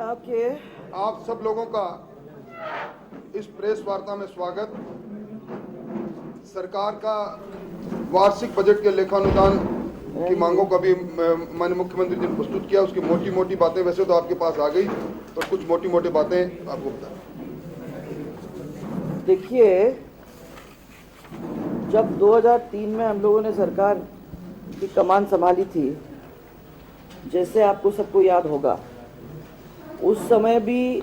Okay. आप सब लोगों का इस प्रेस वार्ता में स्वागत। सरकार का वार्षिक बजट के लेखानुदान की मांगों का भी माननीय मुख्यमंत्री जी ने प्रस्तुत किया। उसकी मोटी मोटी बातें वैसे तो आपके पास आ गई, पर कुछ मोटी मोटी बातें आपको बताएं। देखिए, जब 2003 में हम लोगों ने सरकार की कमान संभाली थी, जैसे आपको सबको याद होगा, उस समय भी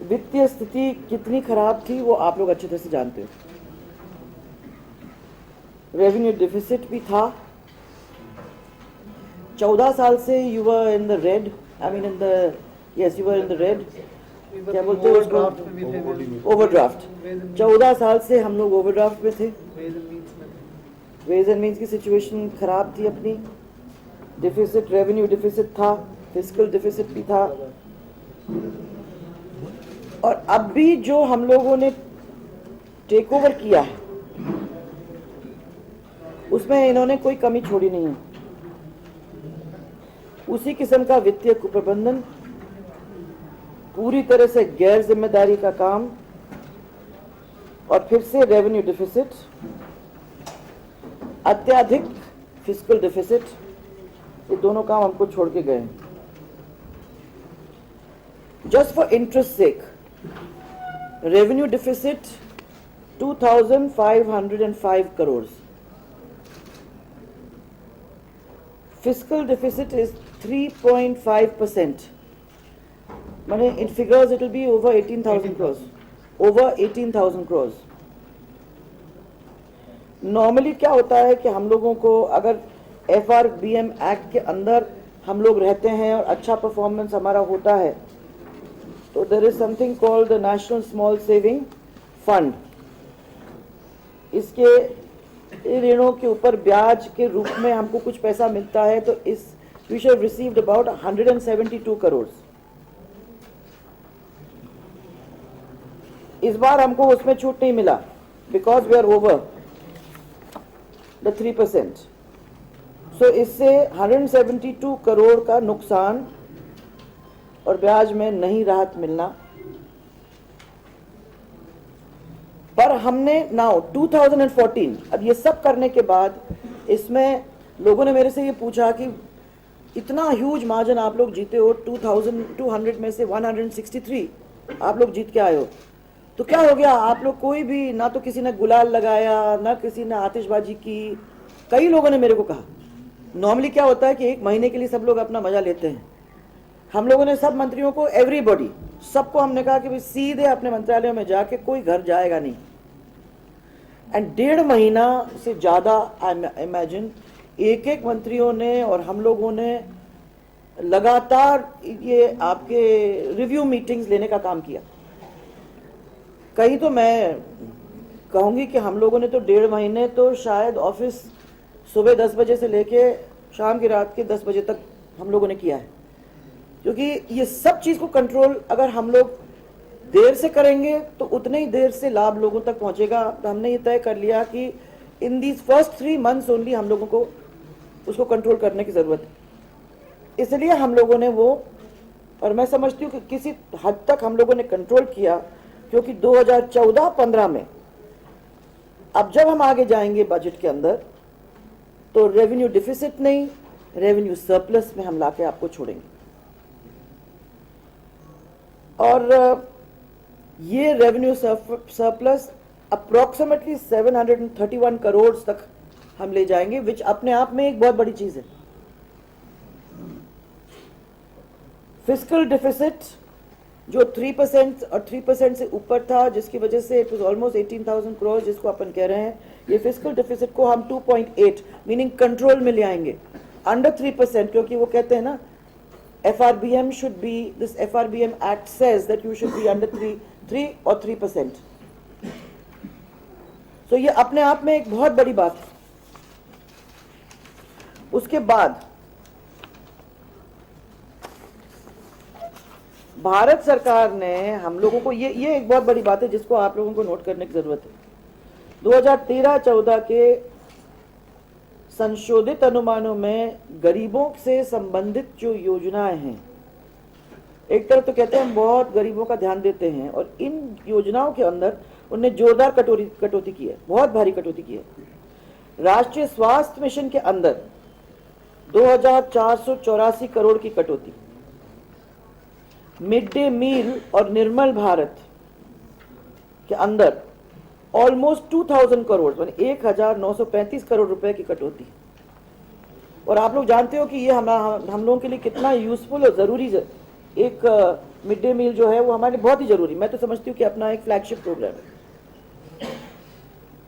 वित्तीय स्थिति कितनी खराब थी वो आप लोग अच्छी तरह से जानते हो। रेवेन्यू डिफिसिट भी था। 14 साल से you were in the red, I mean in the you were in the red, क्या बोलते हैं उसको, ओवरड्राफ्ट। 14 साल से हम लोग ओवरड्राफ्ट में थे। वेज एंड मीन्स की सिचुएशन खराब थी अपनी। डिफिसिट, रेवेन्यू डिफिसिट था, फिस्कल डिफिसिट भी था। और अब भी जो हम लोगों ने टेक ओवर किया है उसमें इन्होंने कोई कमी छोड़ी नहीं है। उसी किस्म का वित्तीय कुप्रबंधन, पूरी तरह से गैर जिम्मेदारी का काम, और फिर से रेवेन्यू डिफिसिट, अत्यधिक फिस्कल डिफिसिट, ये दोनों काम हमको छोड़ के गए। Just for interest sake, revenue deficit 2505 crore, fiscal deficit is 3.5%. माने in figures it will be over 18,000 crores. Over 18,000 crores. Normally क्या होता है कि हम लोगों को अगर FRBM एक्ट के अंदर हम लोग रहते हैं और अच्छा परफॉर्मेंस हमारा होता है तो there is something called the national small saving fund. इसके ऋणों के ऊपर ब्याज के रूप में हमको कुछ पैसा मिलता है, तो इस we should received about 172 crore. इस बार हमको उसमें छूट नहीं मिला because we are over the 3%। So इससे 172 करोड़ का नुकसान और ब्याज में नहीं राहत मिलना। पर हमने नाउ 2014, अब ये सब करने के बाद इसमें लोगों ने मेरे से ये पूछा कि इतना ह्यूज मार्जिन आप लोग जीते हो, 2200 में से 163 आप लोग जीत के आए हो, तो क्या हो गया? आप लोग कोई भी, ना तो किसी ने गुलाल लगाया, ना किसी ने आतिशबाजी की। कई लोगों ने मेरे को कहा, नॉर्मली क्या होता है कि एक महीने के लिए सब लोग अपना मजा लेते हैं। हम लोगों ने सब मंत्रियों को, एवरीबॉडी, सबको हमने कहा कि भाई सीधे अपने मंत्रालयों में जाके कोई घर जाएगा नहीं। एंड 1.5 महीना से ज़्यादा आई इमेजिन एक एक मंत्रियों ने और हम लोगों ने लगातार ये आपके रिव्यू मीटिंग्स लेने का काम किया। कहीं तो मैं कहूँगी कि हम लोगों ने तो 1.5 महीने तो शायद ऑफिस सुबह 10 बजे से लेके शाम की रात के 10 बजे तक हम लोगों ने किया है, क्योंकि ये सब चीज़ को कंट्रोल अगर हम लोग देर से करेंगे तो उतने ही देर से लाभ लोगों तक पहुंचेगा। तो हमने ये तय कर लिया कि in these first 3 months only हम लोगों को उसको कंट्रोल करने की ज़रूरत है। इसलिए हम लोगों ने वो, और मैं समझती हूँ कि किसी हद तक हम लोगों ने कंट्रोल किया, क्योंकि 2014-15 में अब जब हम आगे जाएंगे बजट के अंदर तो रेवेन्यू डिफिसिट नहीं, रेवेन्यू सरप्लस में हम लाके आपको छोड़ेंगे। और ये रेवेन्यू सरप्लस अप्रोक्सीमेटली 731 करोड़ तक हम ले जाएंगे, विच अपने आप में एक बहुत बड़ी चीज है। फिस्कल डिफिसिट जो 3% और 3% से ऊपर था, जिसकी वजह से इट वाज ऑलमोस्ट 18,000 करोड़, जिसको अपन कह रहे हैं, ये फिस्कल डिफिसिट को हम 2.8 मीनिंग कंट्रोल में ले आएंगे, अंडर 3%, क्योंकि वो कहते हैं ना FRBM should be, this FRBM Act says that you should be under 3 or 3%. तो ये अपने आप में एक बहुत बड़ी बात है। उसके बाद भारत सरकार ने हम लोगों को, ये एक बहुत बड़ी बात है जिसको आप लोगों को नोट करने की जरूरत है। 2013-14 के संशोधित अनुमानों में गरीबों से संबंधित जो योजनाएं हैं एक तरफ तो कहते हैं हम बहुत गरीबों का ध्यान देते हैं, और इन योजनाओं के अंदर उनने जोरदार कटौती की है, बहुत भारी कटौती की है। राष्ट्रीय स्वास्थ्य मिशन के अंदर 2484 करोड़ की कटौती, मिड डे मील और निर्मल भारत के अंदर ऑलमोस्ट 2000 करोड़, यानी 1935 करोड़ रुपए की कटौती। और आप लोग जानते हो कि ये हम लोगों के लिए कितना यूजफुल और जरूरी है। एक मिड डे मील जो है वो हमारे लिए बहुत ही जरूरी, मैं तो समझती हूँ कि अपना एक फ्लैगशिप प्रोग्राम है।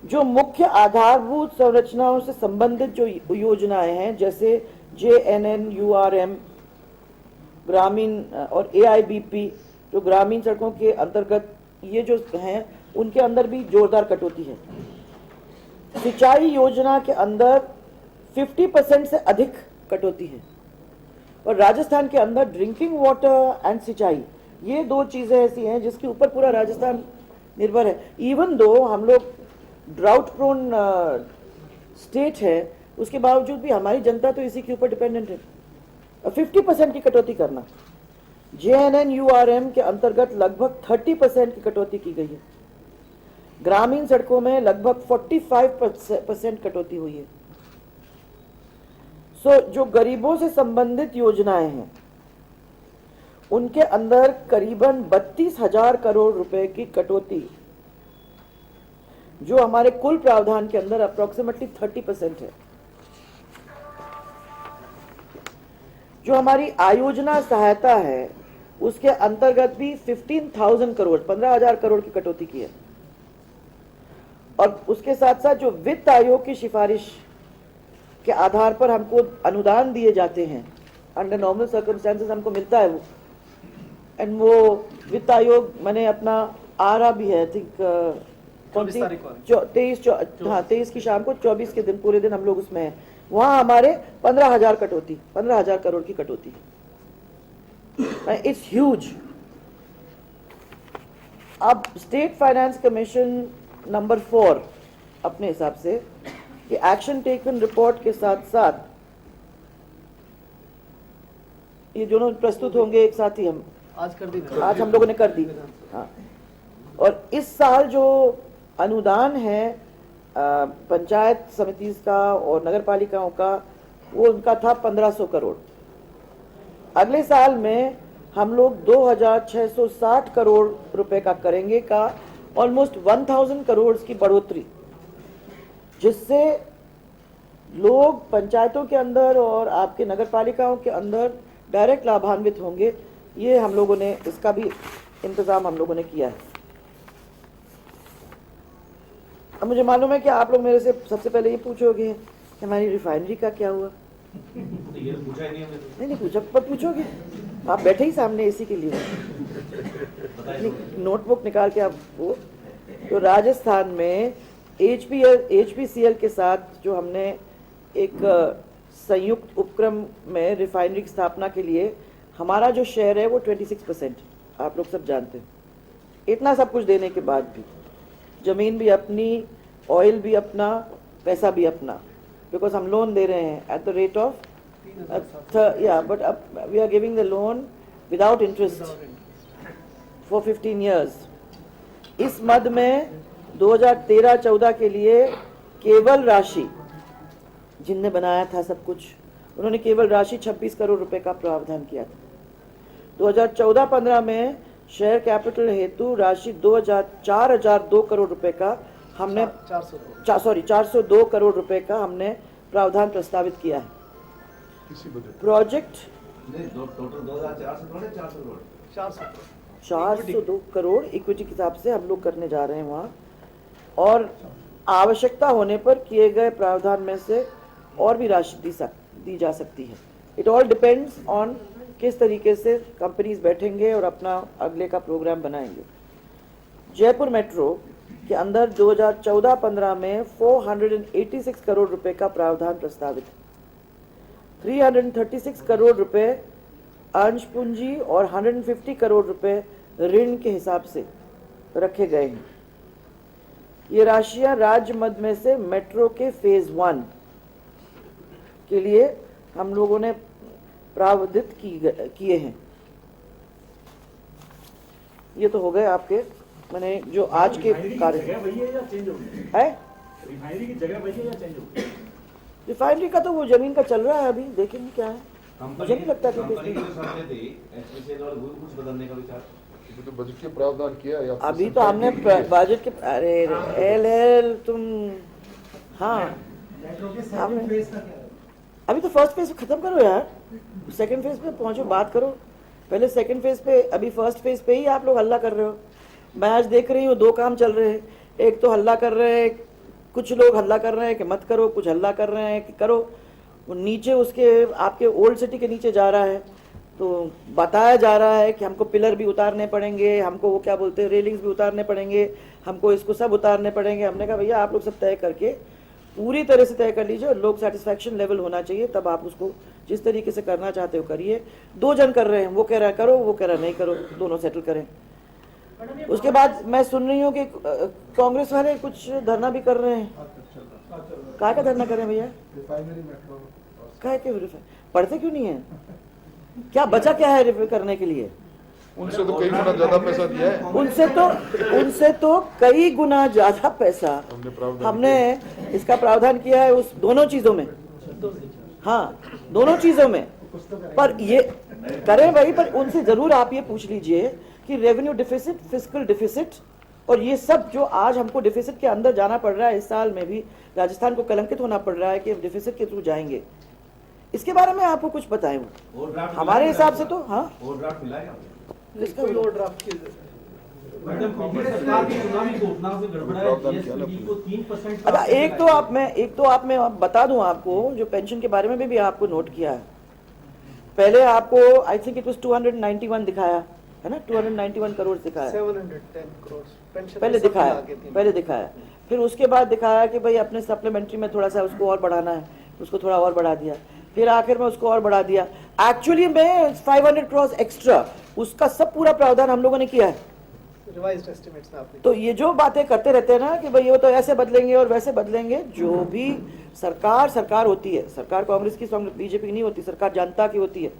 जो मुख्य आधारभूत संरचनाओं से संबंधित जो योजनाएं हैं, जैसे JNNURM ग्रामीण और AIBP जो ग्रामीण सड़कों के अंतर्गत ये जो हैं, उनके अंदर भी जोरदार कटौती है। सिंचाई योजना के अंदर 50% से अधिक कटौती है। और राजस्थान के अंदर ड्रिंकिंग वाटर एंड सिंचाई, ये दो चीजें ऐसी हैं जिसके ऊपर पूरा राजस्थान निर्भर है। इवन दो हम लोग ड्राउट प्रोन स्टेट है, उसके बावजूद भी हमारी जनता तो इसी के ऊपर डिपेंडेंट है। 50% की कटौती करना, JNNURM के अंतर्गत लगभग 30% की कटौती की गई है। ग्रामीण सड़कों में लगभग 45% कटौती हुई है। जो गरीबों से संबंधित योजनाएं हैं उनके अंदर करीबन 32,000 करोड़ रुपए की कटौती, जो हमारे कुल प्रावधान के अंदर अप्रोक्सीमेटली 30% है। जो हमारी आयोजना सहायता है उसके अंतर्गत भी 15,000 करोड़ 15,000 करोड़ की कटौती की है। और उसके साथ साथ जो वित्त आयोग की सिफारिश के आधार पर हमको अनुदान दिए जाते हैं, अंडर नॉर्मल सर्कमस्टेंसेस हमको मिलता है वो, एंड वो वित्त आयोग मैंने अपना आ रहा भी है, आई थिंक 23 की शाम को, 24 के दिन पूरे दिन हम लोग उसमें हैं। वहां हमारे 15,000 करोड़ की कटौती। It's huge. अब स्टेट फाइनेंस कमीशन नंबर 4 अपने हिसाब से कि एक्शन टेकन रिपोर्ट के साथ साथ ये दोनों प्रस्तुत होंगे एक साथ ही, हम आज हम लोगों ने कर दी। हाँ, और इस साल जो अनुदान है पंचायत समिति का और नगर पालिकाओं का, वो उनका था 1500 करोड़। अगले साल में हम लोग 2660 करोड़ रुपए का करेंगे, का ऑलमोस्ट 1000 करोड़ की बढ़ोतरी, जिससे लोग पंचायतों के अंदर और आपके नगर पालिकाओं के अंदर डायरेक्ट लाभान्वित होंगे। ये हम लोगों ने, इसका भी इंतजाम हम लोगों ने किया है। अब मुझे मालूम है कि आप लोग मेरे से सबसे पहले ये पूछोगे कि हमारी रिफाइनरी का क्या हुआ। ये पूछा ही नहीं पूछा, पर पूछोगे, आप बैठे ही सामने इसी के लिए। नोटबुक निकाल के आप वो, तो राजस्थान में HPCL के साथ जो हमने एक संयुक्त उपक्रम में रिफाइनरी की स्थापना के लिए हमारा जो शेयर है वो 26%, आप लोग सब जानते हैं। इतना सब कुछ देने के बाद भी, जमीन भी अपनी, ऑयल भी अपना, पैसा भी अपना, बिकॉज हम लोन दे रहे हैं at the rate of but we are giving the loan without interest for 15 years। इस मद में 2013-14 के लिए केवल राशि, जिनने बनाया था सब कुछ, उन्होंने केवल राशि 26 करोड़ रुपए का प्रावधान किया था। 2014-15 में शेयर कैपिटल हेतु राशि 402 करोड़ रुपए का हमने 402 करोड़ रुपए का हमने प्रावधान प्रस्तावित किया है। प्रोजेक्ट 402 करोड़ इक्विटी के हिसाब से हम लोग करने जा रहे हैं वहाँ, और आवश्यकता होने पर किए गए प्रावधान में से और भी राशि दी जा सकती है। इट ऑल डिपेंड्स ऑन किस तरीके से कंपनीज बैठेंगे और अपना अगले का प्रोग्राम बनाएंगे। जयपुर मेट्रो के अंदर 2014-15 में 486 करोड़ रुपए का प्रावधान प्रस्तावित है। 336 करोड़ रुपए अंश पूंजी और 150 करोड़ रुपए ऋण के हिसाब से रखे गए हैं। ये राशियां राज्य मद में से मेट्रो के फेज 1 के लिए हम लोगों ने प्रावधानित किए हैं। ये तो हो गए आपके मैंने जो आज के कार्य वही है या चेंज हो गया? है। रिफाइनरी की जगह वही है या चेंज हो गया? रिफाइनरी का तो वो जमीन का चल रहा है, अभी देखेंगे क्या है। मुझे नहीं लगता कि कंपनी के जो सामने थे एचपीसीएल और वो कुछ बदलने का विचार इसमें तो बजट के प्रावधान किया है आपने अभी तो हमने बजट के अरे एल तुम हाँ हमने अभी तो फर्स्ट फेज खत्म करो यार, सेकंड फेज पे पहुंचो, बात करो। पहले सेकंड फेज पे, अभी फर्स्ट फेज पे ही आप लोग हल्ला कर रहे हो। मैं आज देख रही हूँ 2 काम चल रहे हैं। एक तो हल्ला कर रहे हैं, कुछ लोग हल्ला कर रहे हैं कि मत करो, कुछ हल्ला कर रहे हैं कि करो। वो नीचे उसके आपके ओल्ड सिटी के नीचे जा रहा है तो बताया जा रहा है कि हमको पिलर भी उतारने पड़ेंगे, हमको वो क्या बोलते हैं रेलिंग्स भी उतारने पड़ेंगे, हमको इसको सब उतारने पड़ेंगे। हमने कहा भैया आप लोग सब तय करके पूरी तरह से तय कर लीजिए और लोग सेटिस्फैक्शन लेवल होना चाहिए, तब आप उसको जिस तरीके से करना चाहते हो करिए। 2 जन कर रहे हैं, वो कह रहा है करो, वो कह रहा है नहीं करो, दोनों सेटल करें। उसके बाद मैं सुन रही हूँ कि कांग्रेस वाले कुछ धरना भी कर रहे हैं। काय का धरना कर रहे हैं भैया? काय के पढ़ते क्यों नहीं है? क्या बचा क्या है रिफर करने के लिए? उनसे तो कई गुना ज्यादा पैसा दिया है उनसे तो कई गुना ज्यादा पैसा हमने इसका प्रावधान किया है उस दोनों चीजों में। हाँ, दोनों चीजों में। पर ये करें भाई, पर उनसे जरूर आप ये पूछ लीजिए कि रेवेन्यू डिफिसिट, फिस्कल डिफिसिट और ये सब जो आज हमको डिफिसिट के अंदर जाना पड़ रहा है, इस साल में भी राजस्थान को कलंकित होना पड़ रहा है कि डिफिसिट के थ्रू जाएंगे। इसके बारे में आपको कुछ बताएं हमारे हिसाब से तो। हाँ, ओवरड्राफ्ट मिला है किसका मैडम कांग्रेस सरकार की चुनावी घोषणा से गड़बड़ा है। जीएसटी को 3% अच्छा, एक तो आप मैं बता दूं आपको, जो पेंशन के बारे में भी आपको नोट किया है। पहले आपको आई थिंक इट वाज 291 दिखाया है ना, 291 करोड़ दिखाया, 710 करोड़ पहले दिखाया। फिर उसके बाद दिखाया कि भाई अपने सप्लीमेंट्री में थोड़ा सा उसको और बढ़ाना है, उसको थोड़ा और बढ़ा दिया। फिर आखिर में उसको और बढ़ा दिया। एक्चुअली में 500 करोड़ एक्स्ट्रा, उसका सब पूरा प्रावधान हम लोगों ने किया है। रिवाइज्ड एस्टिमेट्स में आपने तो ये जो बातें करते रहते हैं ना कि भाई वो तो ऐसे बदलेंगे और वैसे बदलेंगे, जो भी सरकार होती है, सरकार कांग्रेस की बीजेपी की नहीं होती, सरकार जनता की होती है।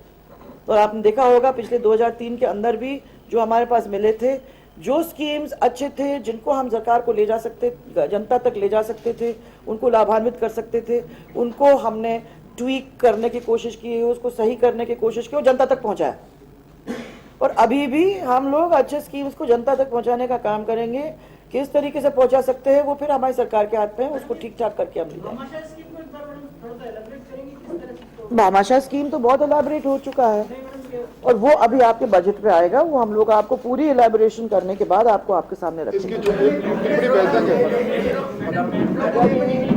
तो आपने देखा होगा पिछले 2003 के अंदर भी जो हमारे पास मिले थे, जो स्कीम्स अच्छे थे, जिनको हम सरकार को ले जा सकते, जनता तक ले जा सकते थे, उनको लाभान्वित कर सकते थे, उनको हमने ट्वीक करने की कोशिश की, उसको सही करने की कोशिश की और जनता तक पहुंचाया। और अभी भी हम लोग अच्छे स्कीम्स को जनता तक पहुंचाने का काम करेंगे। किस तरीके से पहुंचा सकते हैं वो फिर हमारी सरकार के हाथ में है, उसको ठीक ठाक करके हम ले जाएंगे। भामाशाह स्कीम तो बहुत एलैबोरेट हो चुका है और वो अभी आपके बजट पे आएगा। वो हम लोग आपको पूरी एलैबोरेशन करने के बाद आपको आपके सामने रखेंगे। इसकी जो टिप्पणी भेज देंगे।